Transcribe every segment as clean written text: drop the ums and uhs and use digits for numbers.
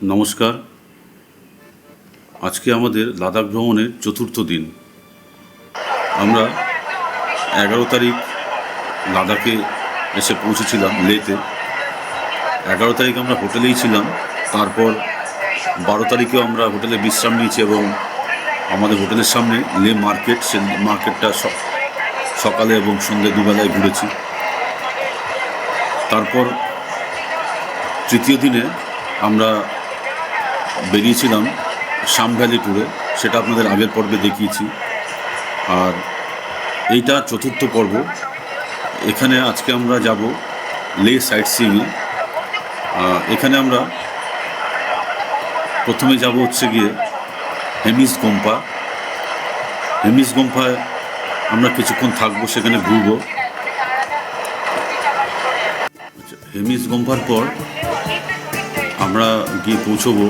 নমস্কার। আজকে আমাদের লাদাখ ভ্রমণের চতুর্থ দিন। আমরা 11 তারিখ লাদাখে এসে পৌঁছেছিলাম লেতে। 11 তারিখ আমরা হোটেলেই ছিলাম। তারপর 12 তারিখেও আমরা হোটেলে বিশ্রাম নিয়েছি এবং আমাদের হোটেলের সামনে লে মার্কেট, সে মার্কেটটা সকালে এবং সন্ধ্যে দুবেলায় ঘুরেছি। তারপর তৃতীয় দিনে আমরা বেরিয়েছিলাম সাম ভ্যালি ট্যুরে, সেটা আপনাদের আগের পর্বে দেখিয়েছি। আর এইটা চতুর্থ পর্ব। এখানে আজকে আমরা যাব লে সাইট সিইংয়ে। এখানে আমরা প্রথমে যাব হচ্ছে গিয়ে হেমিস গোম্পা। হেমিস গোম্পায় আমরা কিছুক্ষণ থাকবো, সেখানে ঘুরবো। হেমিস গোম্পার পর আমরা গিয়ে পৌঁছবো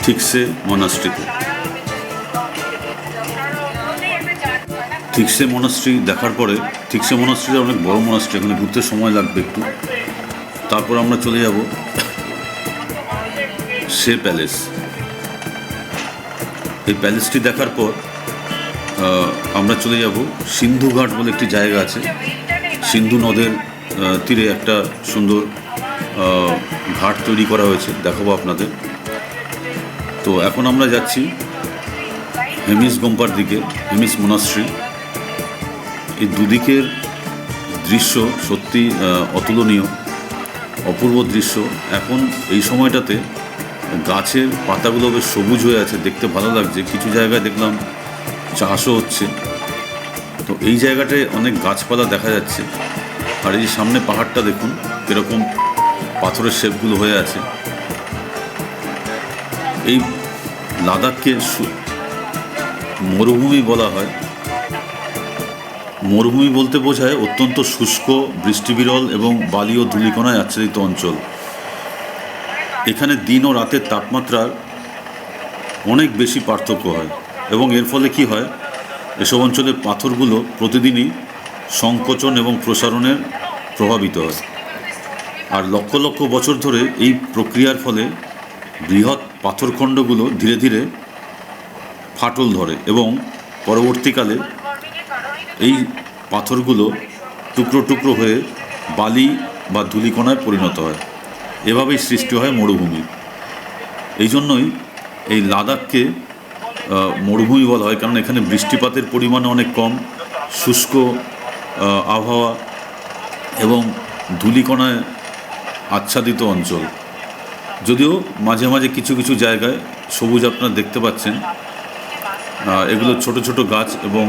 ঠিকসে মনাস্ট্রিতে। ঠিকসে মনাস্ট্রি দেখার পরে, ঠিকসে মনাস্ট্রিটা অনেক বড় মনাস্ট্রি, এখানে ঘুরতে সময় লাগবে একটু। তারপর আমরা চলে যাব সে প্যালেস। এই প্যালেসটি দেখার পর আমরা চলে যাব সিন্ধু ঘাট বলে একটি জায়গা আছে। সিন্ধু নদের তীরে একটা সুন্দর ঘাট তৈরি করা হয়েছে, দেখাবো আপনাদের। তো এখন আমরা যাচ্ছি হেমিস গোম্পার দিকে, হেমিস মনাস্ট্রি। এই দুদিকের দৃশ্য সত্যি অতুলনীয়, অপূর্ব দৃশ্য। এখন এই সময়টাতে গাছের পাতাগুলো বেশ সবুজ হয়ে আছে, দেখতে ভালো লাগছে। কিছু জায়গায় দেখলাম চাষও হচ্ছে। তো এই জায়গাটায় অনেক গাছপালা দেখা যাচ্ছে। আর এই সামনে পাহাড়টা দেখুন কীরকম পাথরের শেপগুলো হয়ে আছে। এই লাদাখকে মরুভূমি বলা হয়। মরুভূমি বলতে বোঝায় অত্যন্ত শুষ্ক, বৃষ্টিবিরল এবং বালি ও ধূলিকণায় আচ্ছাদিত অঞ্চল। এখানে দিন ও রাতের তাপমাত্রার অনেক বেশি পার্থক্য হয় এবং এর ফলে কি হয়, এসব অঞ্চলের পাথরগুলো প্রতিদিনই সংকোচন এবং প্রসারণের প্রভাবিত হয়। আর লক্ষ লক্ষ বছর ধরে এই প্রক্রিয়ার ফলে বৃহৎ পাথরখণ্ডগুলো ধীরে ধীরে ফাটল ধরে এবং পরবর্তীকালে এই পাথরগুলো টুকরো টুকরো হয়ে বালি বা ধূলিকণায় পরিণত হয়। এভাবেই সৃষ্টি হয় মরুভূমি। এই জন্যই এই লাদাখকে মরুভূমি বলা হয়, কারণ এখানে বৃষ্টিপাতের পরিমাণ অনেক কম, শুষ্ক আবহাওয়া এবং ধূলিকণায় আচ্ছাদিত অঞ্চল। যদিও মাঝে মাঝে কিছু কিছু জায়গায় সবুজ আপনারা দেখতে পাচ্ছেন, এগুলো ছোট ছোট গাছ এবং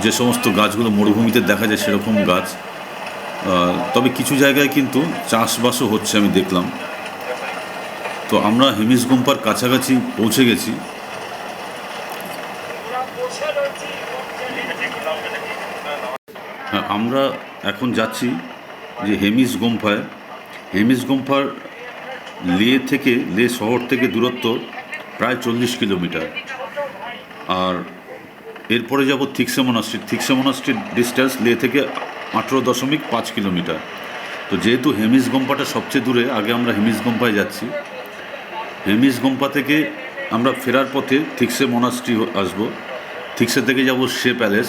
যে সমস্ত গাছগুলো মরুভূমিতে দেখা যায় সেরকম গাছ। তবে কিছু জায়গায় কিন্তু চাষবাসও হচ্ছে, আমি দেখলাম। তো আমরা হেমিস গোম্পার কাছাকাছি পৌঁছে গেছি। আমরা এখন যাচ্ছি যে হেমিস গোম্পায়। হেমিস গোম্পার লে শহর থেকে দূরত্ব প্রায় 40 কিলোমিটার। আর এরপরে যাব ঠিকসে মনাস্ট্রি। ঠিকসে মনাস্ট্রির ডিস্টেন্স লে থেকে 18.5 কিলোমিটার। তো যেহেতু হেমিস গোম্পাটা সবচেয়ে দূরে, আগে আমরা হেমিস গোম্পায় যাচ্ছি। হেমিস গোম্পা থেকে আমরা ফেরার পথে ঠিকসে মনাস্ট্রি আসব। ঠিকসে থেকে যাব সে প্যালেস।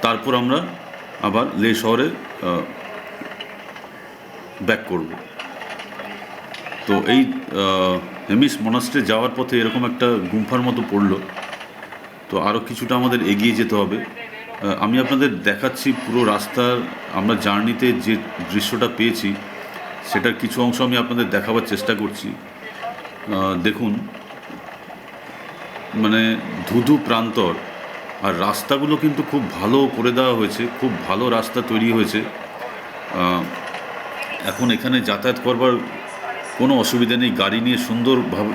তারপর আমরা আবার লে শহরে ব্যাক করব। তো এই হেমিস মনাস্ট্রি যাওয়ার পথে এরকম একটা গুম্ফার মতো পড়লো। তো আরও কিছুটা আমাদের এগিয়ে যেতে হবে। আমি আপনাদের দেখাচ্ছি পুরো রাস্তার, আমরা জার্নিতে যে দৃশ্যটা পেয়েছি সেটার কিছু অংশ আমি আপনাদের দেখাবার চেষ্টা করছি। দেখুন, মানে ধুধু প্রান্তর, আর রাস্তাগুলো কিন্তু খুব ভালো করে দেওয়া হয়েছে, খুব ভালো রাস্তা তৈরি হয়েছে। এখন এখানে যাতায়াত করবার কোনো অসুবিধা নেই, গাড়ি নিয়ে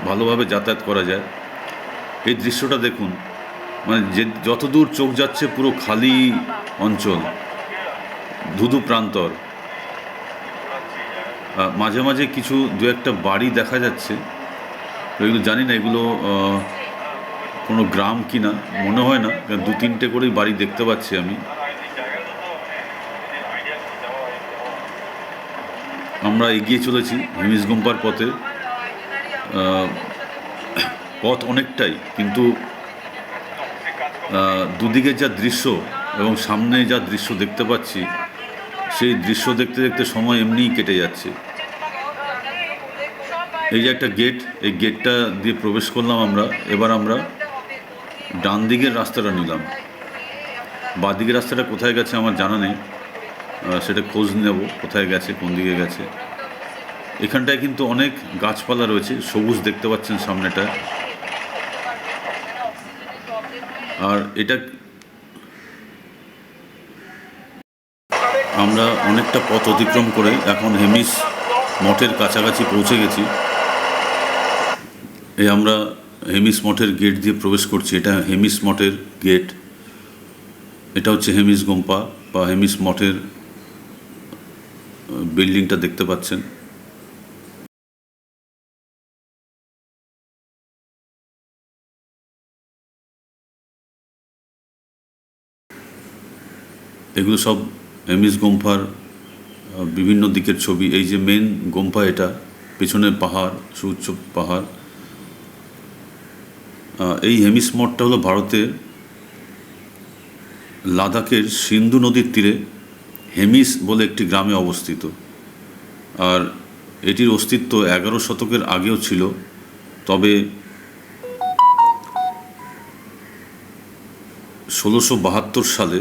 ভালোভাবে যাতায়াত করা যায়। এই দৃশ্যটা দেখুন, মানে যতদূর চোখ যাচ্ছে পুরো খালি অঞ্চল, ধুধু প্রান্তর। মাঝে মাঝে কিছু দু একটা বাড়ি দেখা যাচ্ছে, এগুলো জানি না এগুলো কোনো গ্রাম কি না, মনে হয় না, 2-3টে করেই বাড়ি দেখতে পাচ্ছি আমি। আমরা এগিয়ে চলেছি হেমিস গুম্পার পথে। পথ অনেকটাই, কিন্তু দুদিকের যা দৃশ্য এবং সামনে যা দৃশ্য দেখতে পাচ্ছি, সেই দৃশ্য দেখতে দেখতে সময় এমনিই কেটে যাচ্ছে। এই যে একটা গেট, এই গেটটা দিয়ে প্রবেশ করলাম আমরা। এবার আমরা ডান দিকের রাস্তাটা নিলাম। বাঁ দিকের রাস্তাটা কোথায় গেছে আমার জানা নেই, সেটা খোঁজ নেব কোথায় গেছে, কোন দিকে গেছে। এখানটায় কিন্তু অনেক গাছপালা রয়েছে, সবুজ দেখতে পাচ্ছেন সামনেটা। আর এটা আমরা অনেকটা পথ অতিক্রম করে এখন হেমিস মঠের কাছাকাছি পৌঁছে গেছি। এই আমরা হেমিস মঠের গেট দিয়ে প্রবেশ করছি। এটা হেমিস মঠের গেট। এটা হচ্ছে হেমিস গুম্পা বা হেমিস মঠের বিল্ডিংটা দেখতে পাচ্ছেন। এগুলো সব হেমিস গুম্পার বিভিন্ন দিকের ছবি। এই যে মেন গুম্পা, এটা পেছনে পাহাড়, সুউচ্চ পাহাড়। এই হেমিস মঠটা হলো ভারতের লাদাখের সিন্ধু নদীর তীরে হেমিস বলে একটি গ্রামে অবস্থিত। আর এটির অস্তিত্ব 11 শতকের আগেও ছিল, তবে 1672 সালে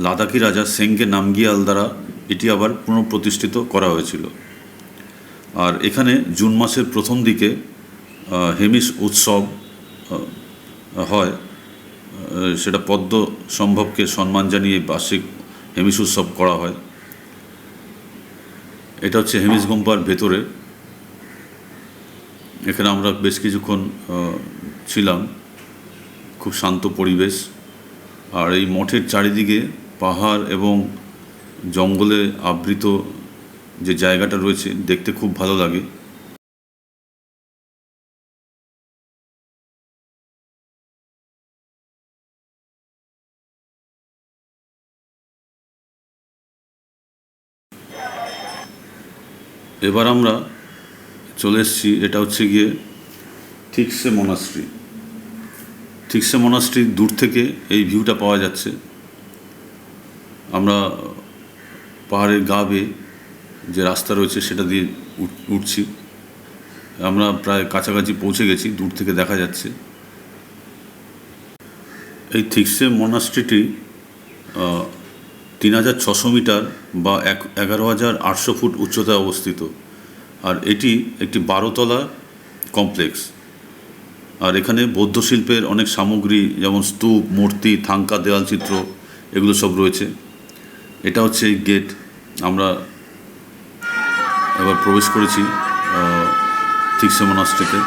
লাদাখি রাজা সেঙ্গে নামগিয়াল দ্বারা এটি আবার পুনঃপ্রতিষ্ঠিত করা হয়েছিল। আর এখানে জুন মাসের প্রথম দিকে হেমিস উৎসব হয়। সেটা পদ্ম সম্ভবকে সম্মান জানিয়ে বার্ষিক হেমিস উৎসব করা হয়। এটা হচ্ছে হেমিস গুম্পার ভেতরে। এখানে আমরা বেশ কিছুক্ষণ ছিলাম, খুব শান্ত পরিবেশ। আর এই মঠের চারিদিকে পাহাড় এবং জঙ্গলে আবৃত যে জায়গাটা রয়েছে, দেখতে খুব ভালো লাগে। এবার আমরা চলে এসেছি, এটা হচ্ছে গিয়ে থিক্সে মনাস্ট্রি। থিক্সে মনাস্ট্রি দূর থেকে এই ভিউটা পাওয়া যাচ্ছে। আমরা পাহাড়ের গা বেয়ে যে রাস্তা রয়েছে সেটা দিয়ে উঠছি। আমরা প্রায় কাছাকাছি পৌঁছে গেছি, দূর থেকে দেখা যাচ্ছে। এই থিক্সে মনাস্ট্রিটি 3600 মিটার বা 11,800 ফুট উচ্চতায় অবস্থিত। আর এটি একটি 12তলা কমপ্লেক্স। আর এখানে বৌদ্ধ শিল্পের অনেক সামগ্রী, যেমন স্তূপ, মূর্তি, থাঙ্কা, দেওয়াল চিত্র, এগুলো সব রয়েছে। এটা হচ্ছে এই গেট। আমরা এবার প্রবেশ করেছি থিক্সে মনাস্ট্রিতে।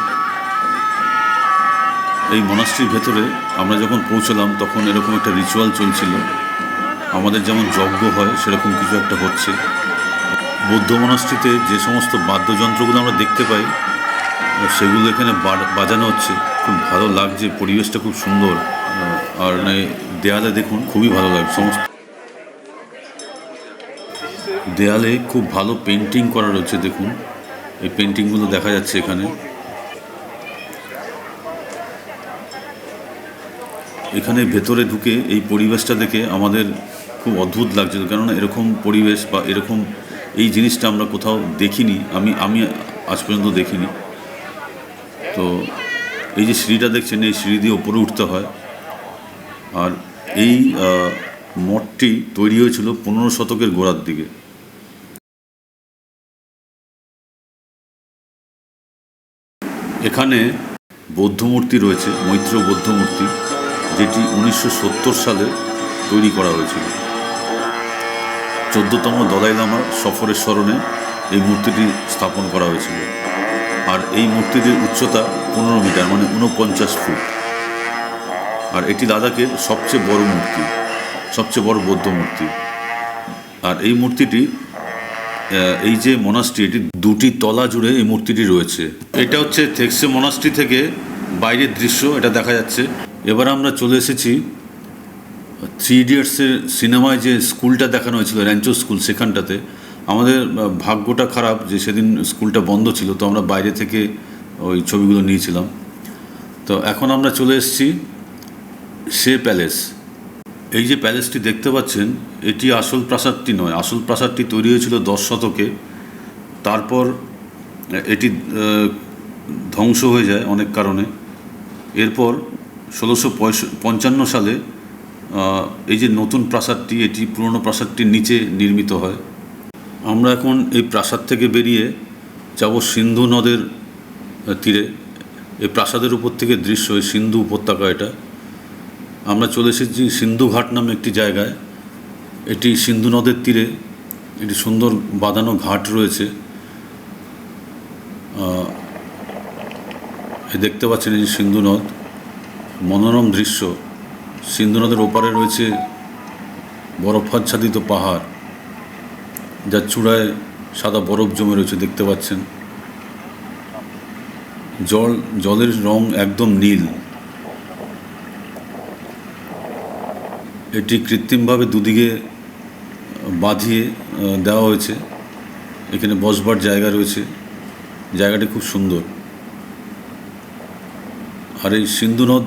এই মনাস্ট্রির ভেতরে আমরা যখন পৌঁছলাম তখন এরকম একটা রিচুয়াল চলছিল। আমাদের যেমন যজ্ঞ হয় সেরকম কিছু একটা হচ্ছে। বৌদ্ধ মনাস্ট্রিতে যে সমস্ত বাদ্যযন্ত্রগুলো আমরা দেখতে পাই সেগুলো এখানে বাজানো হচ্ছে। খুব ভালো লাগছে, পরিবেশটা খুব সুন্দর। আর দেয়ালে দেখুন, খুবই ভালো লাগছে। সমস্ত দেয়ালে খুব ভালো পেন্টিং করা রয়েছে, দেখুন এই পেন্টিংগুলো দেখা যাচ্ছে এখানে। এখানে ভেতরে ঢুকে এই পরিবেশটা দেখে আমাদের খুব অদ্ভুত লাগছিল, কেননা এরকম পরিবেশ বা এরকম এই জিনিসটা আমরা কোথাও দেখিনি। আমি আজ পর্যন্ত দেখিনি। তো এই যে সিঁড়িটা দেখছেন, এই সিঁড়ি দিয়ে ওপরে উঠতে হয়। আর এই মঠটি তৈরি হয়েছিল 15 শতকের গোড়ার দিকে। এখানে বৌদ্ধ মূর্তি রয়েছে, মৈত্র বৌদ্ধ মূর্তি, যেটি 1970 সালে তৈরি করা হয়েছিল। 14তম দলাই লামার সফরের স্মরণে এই মূর্তিটি স্থাপন করা হয়েছিল। আর এই মূর্তিটির উচ্চতা 15 মিটার, মানে 49 ফুট। আর এটি লাদাখের সবচেয়ে বড় মূর্তি, সবচেয়ে বড় বৌদ্ধ মূর্তি। আর এই মূর্তিটি, এই যে মনাস্ট্রি, এটি 2টি তলা জুড়ে এই মূর্তিটি রয়েছে। এটা হচ্ছে থিক্সে মনাস্ট্রি থেকে বাইরের দৃশ্য, এটা দেখা যাচ্ছে। এবার আমরা চলে এসেছি 3 ইডিয়টসের সিনেমায় যে স্কুলটা দেখানো হয়েছিল, র্যাঞ্চো স্কুল, সেখানটাতে। আমাদের ভাগ্যটা খারাপ যে সেদিন স্কুলটা বন্ধ ছিল, তো আমরা বাইরে থেকে ওই ছবিগুলো নিয়েছিলাম। তো এখন আমরা চলে এসেছি সে প্যালেস। এই যে প্যালেসটি দেখতে পাচ্ছেন, এটি আসল প্রাসাদটি নয়। আসল প্রাসাদটি তৈরি হয়েছিল 10 শতকে। তারপর এটি ধ্বংস হয়ে যায় অনেক কারণে। এরপর 1655 সালে এই যে নতুন প্রাসাদটি, এটি পুরনো প্রাসাদটির নিচে নির্মিত হয়। আমরা এখন এই প্রাসাদ থেকে বেরিয়ে যাব সিন্ধু নদের তীরে। এই প্রাসাদের উপর থেকে দৃশ্য, এই সিন্ধু উপত্যকা এটা। আমরা চলে এসেছি সিন্ধু ঘাট নামে একটি জায়গায়। এটি সিন্ধু নদের তীরে একটি সুন্দর বাঁধানো ঘাট রয়েছে। দেখতে পাচ্ছেন এই যে সিন্ধু নদ, মনোরম দৃশ্য। সিন্ধু নদের ওপারে রয়েছে বরফাচ্ছাদিত পাহাড়, যার চূড়ায় সাদা বরফ জমে রয়েছে, দেখতে পাচ্ছেন। জলের রং একদম নীল। এটি কৃত্রিমভাবে দুদিকে বাঁধিয়ে দেওয়া হয়েছে। এখানে বসবার জায়গা রয়েছে। জায়গাটি খুব সুন্দর। আর এই সিন্ধু নদ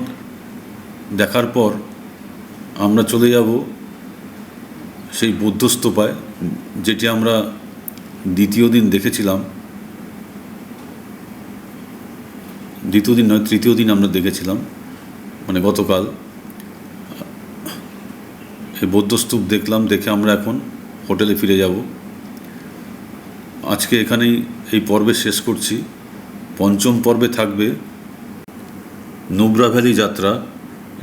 দেখার পর আমরা চলে যাব সেই বৌদ্ধস্তূপায়, যেটি আমরা দ্বিতীয় দিন দেখেছিলাম। দ্বিতীয় দিন নয়, তৃতীয় দিন আমরা দেখেছিলাম, মানে গতকাল। এই বৌদ্ধস্তূপ দেখলাম, দেখে আমরা এখন হোটেলে ফিরে যাব। আজকে এখানেই এই পর্বে শেষ করছি। পঞ্চম পর্বে থাকবে নুব্রা ভ্যালি যাত্রা।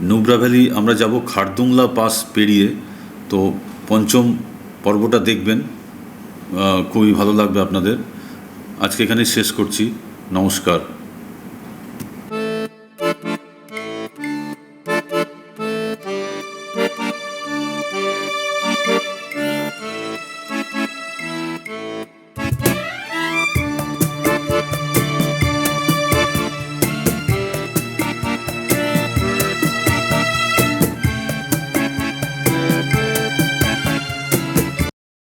নুব্রা ভ্যালি আমরা যাব খারদুংলা পাস পেরিয়ে। তো পঞ্চম পর্বটা দেখবেন, খুবই ভালো লাগবে আপনাদের। আজকে এখানেই শেষ করছি। নমস্কার।